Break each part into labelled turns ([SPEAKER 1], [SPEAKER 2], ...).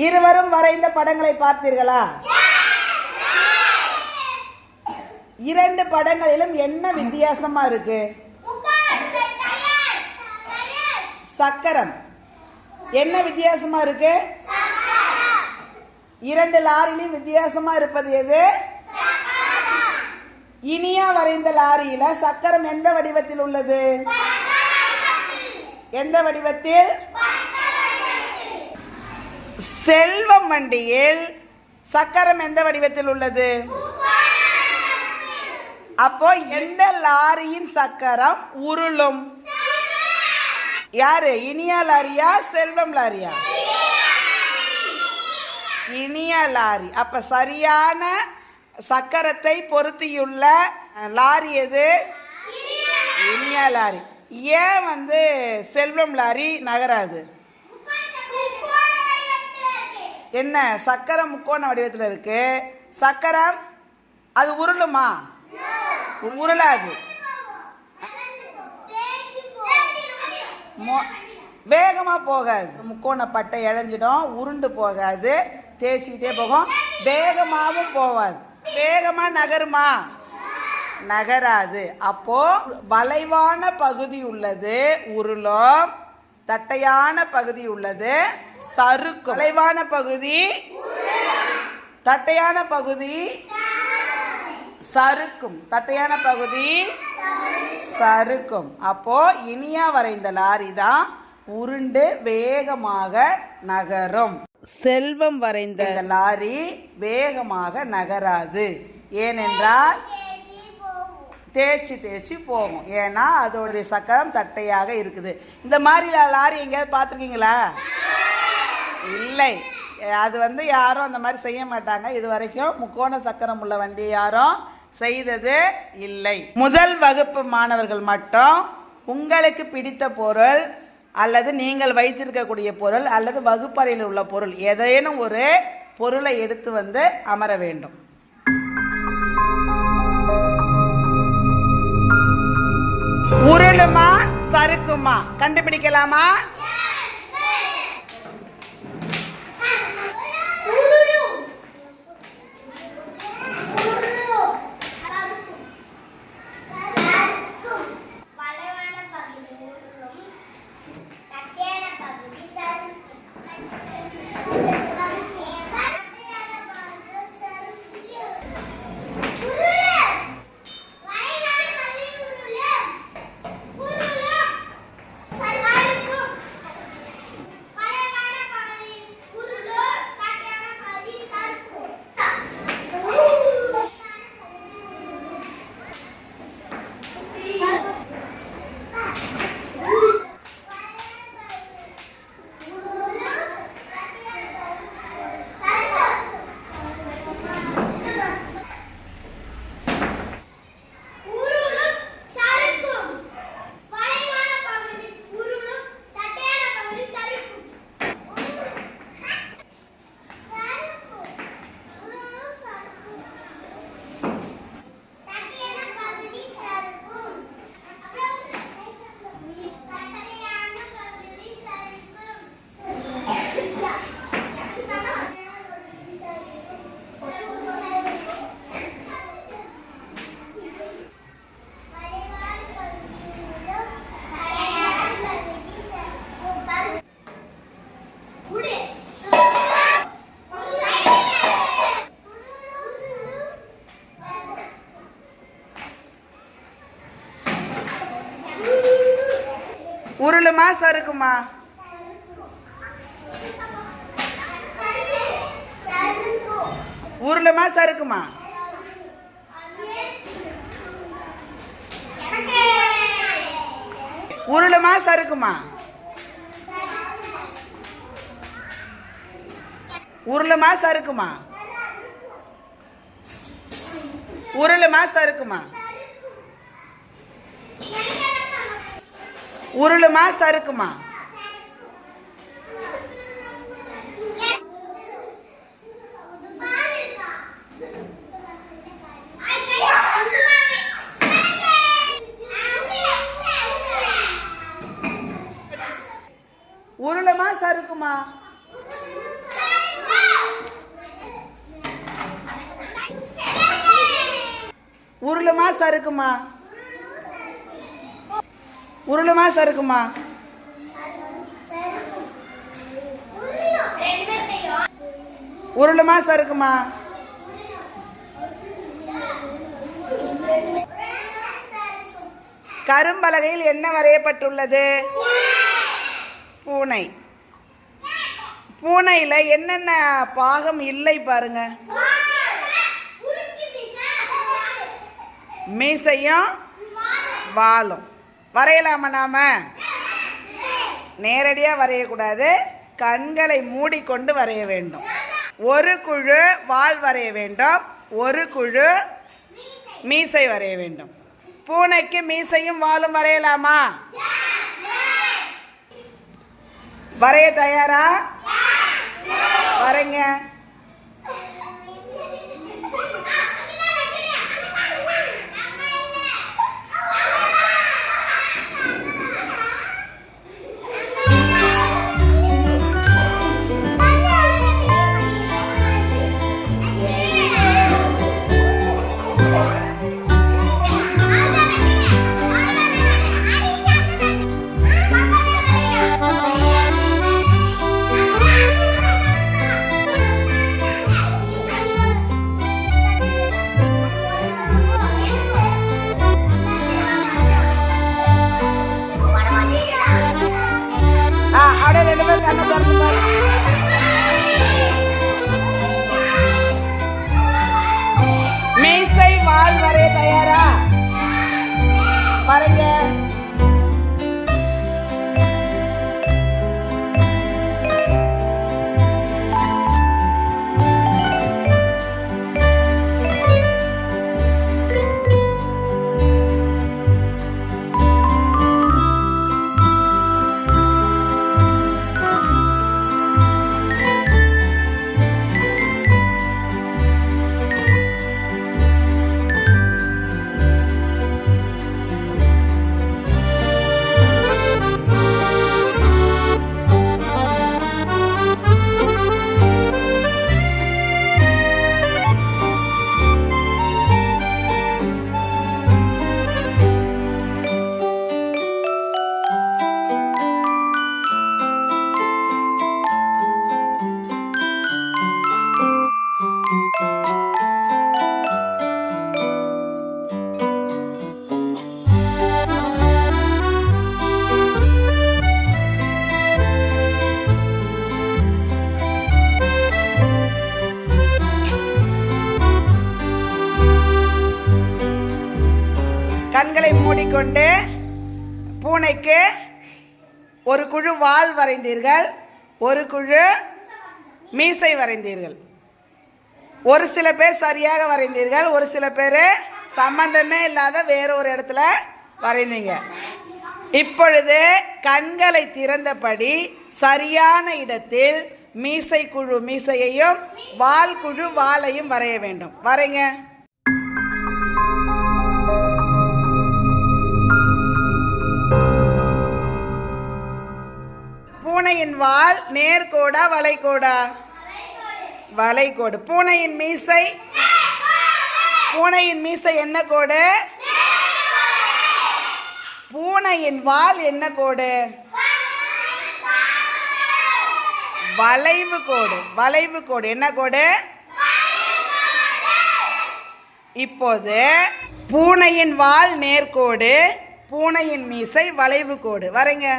[SPEAKER 1] இருவரும் வரைந்த படங்களை பார்த்தீர்களா? இரண்டு படங்களிலும் என்ன வித்தியாசமா இருக்கு? சக்கரம் என்ன வித்தியாசமா இருக்கு? இரண்டு லாரியிலும் வித்தியாசமா இருப்பது எது? இனியா வரைந்த லாரியில சக்கரம் எந்த வடிவத்தில் உள்ளது? எந்த வடிவத்தில்? செல்வம் வண்டியில் சக்கரம் எந்த வடிவத்தில் உள்ளது? அப்போ எந்த லாரியின் சக்கரம் உருளும்? யாரு? இனியா லாரியா செல்வம் லாரியா? இனியா லாரி. அப்ப சரியான சக்கரத்தை பொருத்தியுள்ள லாரி எது? இனியா லாரி. ஏன் செல்வம் லாரி நகராது? என்ன? சக்கரம் முக்கோண வடிவத்தில் இருக்கு. சக்கரம் அது உருளுமா? உருளாது. வேகமா போகாது. முக்கோண பட்டை இழஞ்சிடும், உருண்டு போகாது, தேய்ச்சிக்கிட்டே போகும். வேகமாகவும் போகாது. வேகமா நகருமா? நகராது. அப்போ வளைவான பகுதி உள்ளது உருளும், தட்டையான பகுதி உள்ளது சறுக்கும். வளைவான பகுதி தட்டையான பகுதி சறுக்கும். தட்டையான பகுதி சறுக்கும். அப்போ இனியா வரைந்த லாரி தான் உருண்டு வேகமாக நகரும். செல்வம் வரைந்த லாரி வேகமாக நகராது. ஏனென்றால் தேய்ச்சி போகும். ஏன்னா அதோடைய சக்கரம் தட்டையாக இருக்குது. இந்த மாதிரி லாரி எங்கேயாவது பார்த்துருக்கீங்களா? இல்லை. அது யாரும் அந்த மாதிரி செய்ய மாட்டாங்க. இது வரைக்கும் முக்கோண சக்கரம் உள்ள வண்டி யாரும் செய்தது இல்லை. முதல் வகுப்பு மாணவர்கள் மட்டும் உங்களுக்கு பிடித்த பொருள் அல்லது நீங்கள் வைத்திருக்கக்கூடிய பொருள் அல்லது வகுப்பறையில் உள்ள பொருள் ஏதேனும் ஒரு பொருளை எடுத்து அமர வேண்டும். உருளுமா சறுக்குமா கண்டுபிடிக்கலாமா? உருளுமா சறுக்குமா? உருளுமா சறுக்குமா? உருளுமா சறுக்குமா? உருளுமா சறுக்குமா? உருளுமா சறுக்குமா? உருளுமா சறுக்குமா? உருளுமா சறுக்குமா? உருளுமா சறுக்குமா? உருளுமா சறுக்குமா? உருளுமா சறுக்குமா? கரும்பலகையில் என்ன வரையப்பட்டுள்ளது? பூனை. பூனையில் என்னென்ன பாகம் இல்லை பாருங்க. மீசையும் வாலும். வரையலாமா? நாம நேரடியாக வரையக்கூடாது, கண்களை மூடிக்கொண்டு வரைய வேண்டும். ஒரு குழு வால் வரைய வேண்டும், ஒரு குழு மீசை வரைய வேண்டும். பூனைக்கு மீசையும் வாலும் வரையலாமா? வரைய தயாரா? வரைங்க. ரெண்டு பேரும் கண்ணை திறந்து பாரு. மீசை வால் வரைய தயாரா? பாருங்க. கண்களை மூடிக்கொண்டு பூனைக்கு ஒரு குழு வால் வரைந்தீர்கள், ஒரு குழு மீசை வரைந்தீர்கள். ஒரு சில பேர் சரியாக வரைந்தீர்கள், ஒரு சில பேர் சம்பந்தமே இல்லாத வேற ஒரு இடத்துல வரைந்தீங்க. இப்பொழுது கண்களை திறந்தபடி சரியான இடத்தில் மீசை குழு மீசையையும் வால் குழு வாலையும் வரைய வேண்டும். வரைங்க. பூனையின் வால் நேர்கோடா வளைகோடா? வளைகோடு. பூனையின் மீசை? பூனையின் மீசை என்ன கோடு? பூனையின் வால் என்ன கோடு? வளைவு கோடு. வளைவு கோடு என்ன கோடு? இப்போது பூனையின் வால் நேர்கோடு, பூனையின் மீசை வளைவு கோடு. வரைங்க.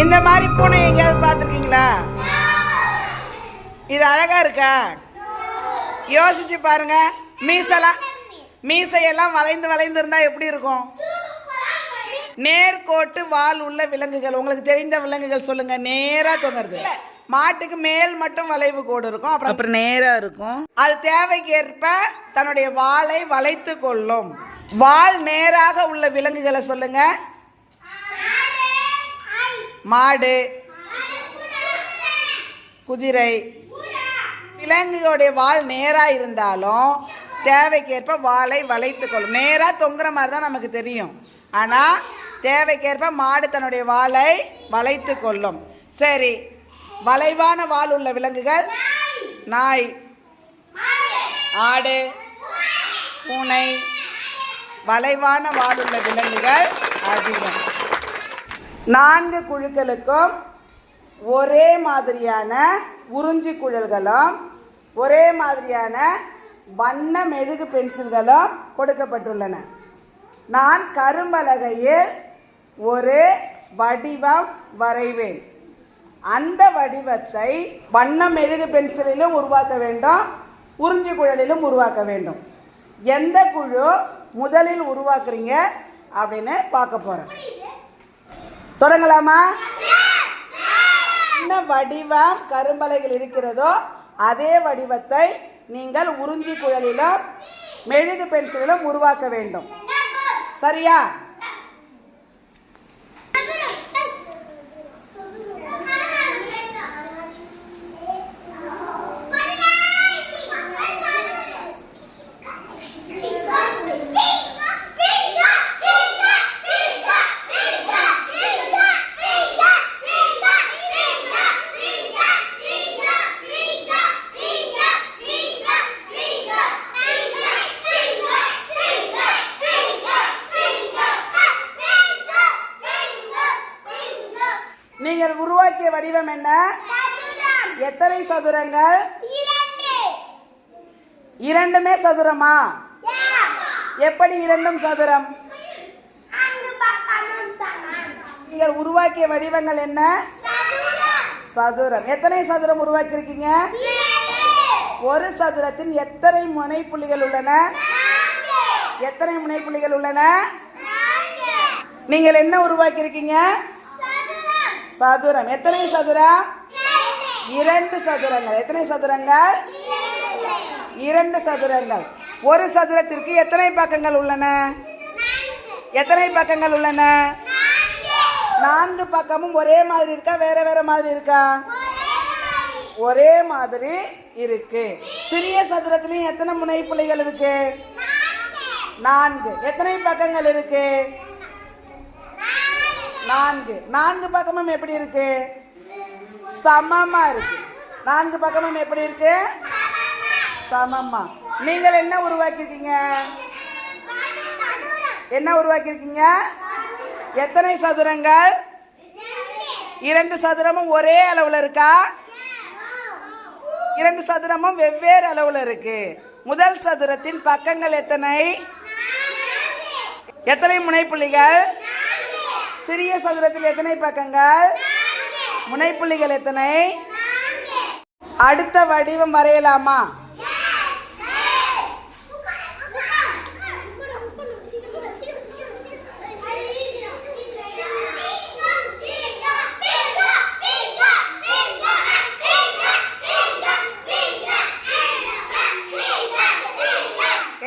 [SPEAKER 1] இந்த மாதிரி பூனை எங்கேயாவது பார்த்துருக்கீங்களா? இது அழகா இருக்கா? யோசிச்சு பாருங்க. மீசையெல்லாம் வளைந்து வளைந்து இருந்தா எப்படி இருக்கும்? நேர்கோட்டு வால் உள்ள விலங்குகள் உங்களுக்கு தெரிந்த விலங்குகள் சொல்லுங்க. நேரா தொங்குறது. மாட்டுக்கு மேல் மட்டும் வளைவு கோடு இருக்கும், அப்புறம் நேரா இருக்கும். அது தேவைக்கு ஏற்ப தன்னுடைய வாலை வளைத்து கொள்ளும். வால் நேராக உள்ள விலங்குகளை சொல்லுங்க. மாடு, குதிரை. விலங்குகளுடைய வால் நேராக இருந்தாலும் தேவைக்கேற்ப வாலை வளைத்து கொள்ளும். நேராக தொங்குற மாதிரி தான் நமக்கு தெரியும். ஆனால் தேவைக்கேற்ப மாடு தன்னுடைய வாலை வளைத்து கொள்ளும். சரி, வளைவான வால் உள்ள விலங்குகள் நாய், ஆடு, பூனை. வளைவான வால் உள்ள விலங்குகள் அதிகம். 4 குழுக்களுக்கும் ஒரே மாதிரியான உறிஞ்சி குழல்களும் ஒரே மாதிரியான வண்ண மெழுகு பென்சில்களும் கொடுக்கப்பட்டுள்ளன. நான் கரும்பலகையில் ஒரு வடிவம் வரைவேன். அந்த வடிவத்தை வண்ண மெழுகு பென்சிலிலும் உருவாக்க வேண்டும், உறிஞ்சி குழலிலும் உருவாக்க வேண்டும். எந்த குழு முதலில் உருவாக்குறீங்க அப்படின்னு பார்க்க போகிறேன். தொடங்கலாமா? என்ன வடிவம் கரும்பலகையில் இருக்கிறதோ அதே வடிவத்தை நீங்கள் உறிஞ்சி குழலிலும் மெழுகு பென்சிலிலும் உருவாக்க வேண்டும். சரியா? நீங்கள் உருவாக்கிய வடிவம் என்ன? எத்தனை சதுரங்கள்? 2மே சதுரமா? எப்படி 2ம் சதுரம்? நீங்கள் உருவாக்கிய வடிவங்கள் என்ன? சதுரம். எத்தனை சதுரம் உருவாக்கி இருக்கீங்க? ஒரு சதுரத்தின் எத்தனை முனைப்புள்ளிகள் உள்ளன? எத்தனை முனைப்புள்ளிகள் உள்ளன? நீங்கள் என்ன உருவாக்கி இருக்கீங்க? சதுரம். எத்தனை சதுரம்? 2 சதுரங்கள். எத்தனை சதுரங்கள்? 2 சதுரங்கள். ஒரு சதுரத்திற்கு எத்தனை பக்கங்கள் உள்ளன? எத்தனை பக்கங்கள் உள்ளன? 4 பக்கமும் ஒரே மாதிரி இருக்கா, வேற வேற மாதிரி இருக்கா? ஒரே மாதிரி இருக்கு. சிறிய சதுரத்திலையும் எத்தனை முனைப்புள்ளிகள் இருக்கு? 4. எத்தனை பக்கங்கள் இருக்கு? 4. 4 பக்கமும் எப்படி இருக்கு? சமமா இருக்கு. 4 பக்கமும் எப்படி இருக்கு? சமமா. நீங்கள் என்ன உருவாக்கியிருக்கீங்க? என்ன உருவாக்கியிருக்கீங்க? எத்தனை சதுரங்கள்? 2 சதுரமும் ஒரே அளவுல இருக்கா? 2 சதுரமும் வெவ்வேறு அளவுல இருக்கு. முதல் சதுரத்தின் பக்கங்கள் எத்தனை? எத்தனை முனைப்புள்ளிகள்? சிறிய சதுரத்தில் எத்தனை பக்கங்கள்? முனைப்புள்ளிகள் எத்தனை? அடுத்த வடிவம் வரையலாமா?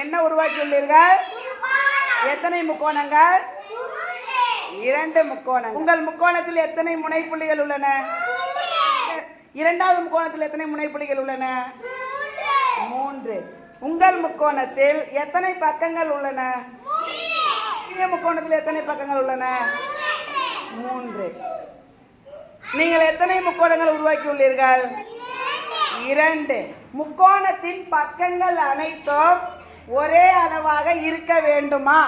[SPEAKER 1] என்ன உருவாக்கியுள்ளீர்கள்? எத்தனை முக்கோணங்கள்? 2 முக்கோணங்கள். உங்கள் முக்கோணத்தில் எத்தனை முனைப்புள்ளிகள் உள்ளன? 2வது முக்கோணத்தில் எத்தனை முனைப்புள்ளிகள் உள்ளன? 3. உங்கள் முக்கோணத்தில் எத்தனை பக்கங்கள் உள்ளன? இந்த முக்கோணத்தில் எத்தனை பக்கங்கள் உள்ளன? 3. நீங்கள் எத்தனை முக்கோணங்கள் உருவாக்கி உள்ளீர்கள்? 2. முக்கோணத்தின் பக்கங்கள் அனைத்தும் ஒரே அளவாக இருக்க வேண்டுமா?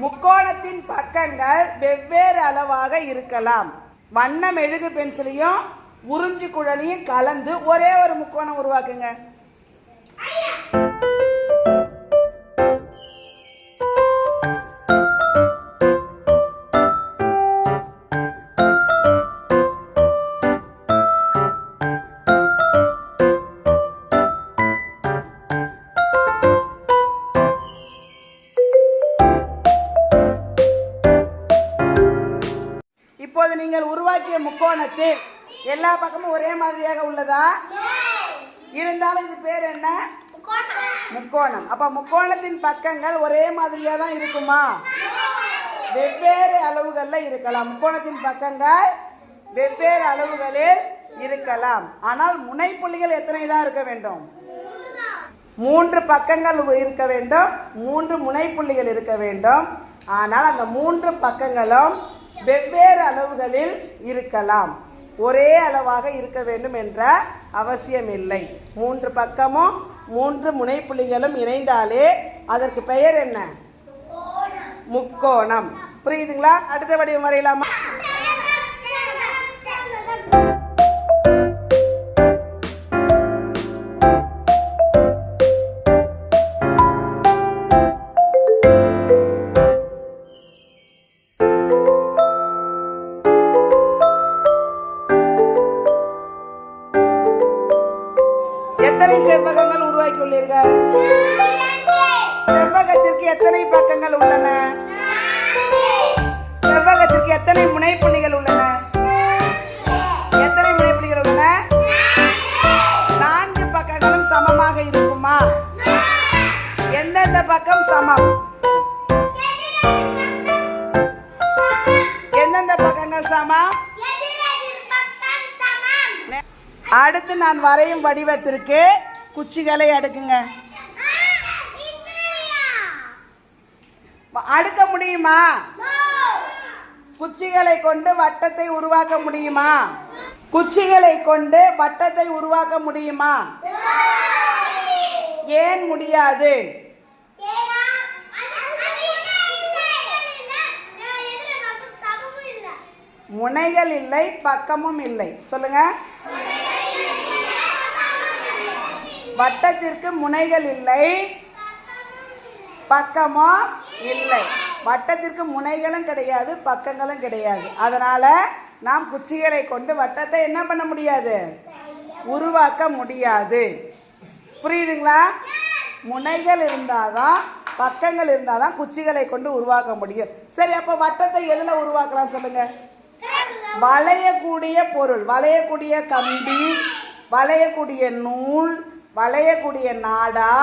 [SPEAKER 1] முக்கோணத்தின் பக்கங்கள் வெவ்வேறு அளவாக இருக்கலாம். வண்ண மெழுகு பென்சிலையும் உறிஞ்சி குழலையும் கலந்து ஒரே ஒரு முக்கோணம் உருவாக்குங்க. இப்போது நீங்கள் உருவாக்கிய முக்கோணத்தில் எல்லா பக்கமும் ஒரே மாதிரியாக உள்ளதா? இருந்தாலும் இது பேர் என்ன? முக்கோணம். அப்ப முக்கோணத்தின் பக்கங்கள் ஒரே மாதிரியா தான் இருக்குமா? வெவ்வேறு அளவுகள்ல இருக்கலாம். முக்கோணத்தின் பக்கங்கள் வெவ்வேறு அளவுகளில் இருக்கலாம். ஆனால் முனைப்புள்ளிகள் எத்தனை தான் இருக்க வேண்டும்? 3 பக்கங்கள் இருக்க வேண்டும், 3 முனைப்புள்ளிகள் இருக்க வேண்டும். ஆனால் அந்த 3 பக்கங்களும் வெவ்வேறு அளவுகளில் இருக்கலாம். ஒரே அளவாக இருக்க வேண்டும் என்ற அவசியம் இல்லை. 3 பக்கமும் 3 முனைப்புள்ளிகளும் இணைந்தாலே அதற்கு பெயர் என்ன? முக்கோணம். புரியுதுங்களா? அடுத்த வடிவம் வரையலாமா? எத்தனை செவ்வகங்கள் உருவாக்கி உள்ளீர்கள்? செவ்வகத்திற்கு எத்தனை பக்கங்கள் உள்ளன? செவ்வகத்திற்கு எத்தனை முனைப்புள்ளிகள் உள்ளன? எத்தனை முனைப்புள்ளிகள் உள்ளன? 4 பக்கங்களும் சமமாக இருக்குமா? எந்தெந்த பக்கம் சமம்? எந்தெந்த பக்கங்கள் சமம்? அடுத்து நான் வரையும் வடிவத்திற்கு குச்சிகளை அடுக்குங்க. அடுக்க முடியுமா? குச்சிகளை கொண்டு வட்டத்தை உருவாக்க முடியுமா? குச்சிகளை கொண்டு வட்டத்தை உருவாக்க முடியுமா? ஏன் முடியாது? முனைகள் இல்லை, பக்கமும் இல்லை. சொல்லுங்க. வட்டத்திற்கு முனைகள் இல்லை, பக்கமும் இல்லை. வட்டத்திற்கு முனைகளும் கிடையாது, பக்கங்களும் கிடையாது. அதனால நாம் குச்சிகளை கொண்டு வட்டத்தை என்ன பண்ண முடியாது? உருவாக்க முடியாது. புரியுதுங்களா? முனைகள் இருந்தாதான், பக்கங்கள் இருந்தாதான் குச்சிகளை கொண்டு உருவாக்க முடியும். சரி, அப்போ வட்டத்தை எதில் உருவாக்கலாம் சொல்லுங்க? வளையக்கூடிய பொருள், வளையக்கூடிய கம்பி, வளையக்கூடிய நூல், வளையக்கூடிய நாடா,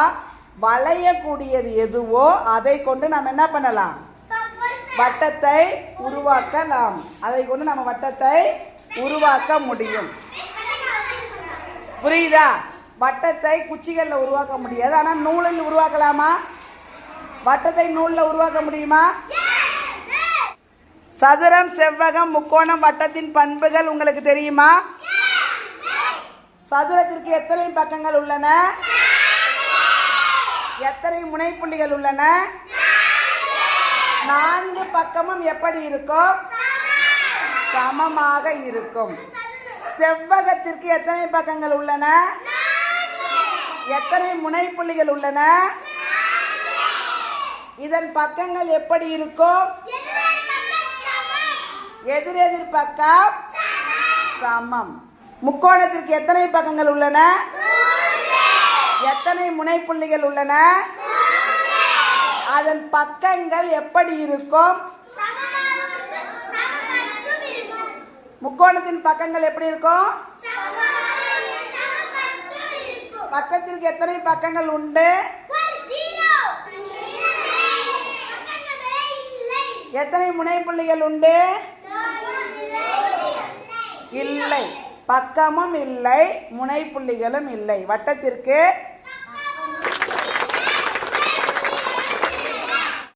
[SPEAKER 1] வளையக்கூடியது எதுவோ அதை கொண்டு நாம் என்ன பண்ணலாம்? வட்டத்தை உருவாக்கலாம். அதை கொண்டு நம்ம வட்டத்தை உருவாக்க முடியும். புரியுதா? வட்டத்தை குச்சிகளில் உருவாக்க முடியாது, ஆனால் நூலில் உருவாக்கலாமா? வட்டத்தை நூலில் உருவாக்க முடியுமா? சதுரம், செவ்வகம், முக்கோணம், வட்டத்தின் பண்புகள் உங்களுக்கு தெரியுமா? சதுரத்திற்கு எத்தனை பக்கங்கள் உள்ளன? எத்தனை முனைப்புள்ளிகள் உள்ளன? 4 பக்கமும் எப்படி இருக்கும்? சமமாக இருக்கும். செவ்வகத்திற்கு எத்தனை பக்கங்கள் உள்ளன? எத்தனை முனைப்புள்ளிகள் உள்ளன? இதன் பக்கங்கள் எப்படி இருக்கும்? எதிரெதிர் பக்கம் சமம். முக்கோணத்திற்கு எத்தனை பக்கங்கள் உள்ளன? எத்தனை முனைப்புள்ளிகள் உள்ளன? அதன் பக்கங்கள் எப்படி இருக்கும்? முக்கோணத்தின் பக்கங்கள் எப்படி இருக்கும்? பக்கத்திற்கு எத்தனை பக்கங்கள் உண்டு? எத்தனை முனைப்புள்ளிகள் உண்டு? இல்லை. பக்கமும் இல்லை, முனைப்புள்ளிகளும் இல்லை. வட்டத்திற்கு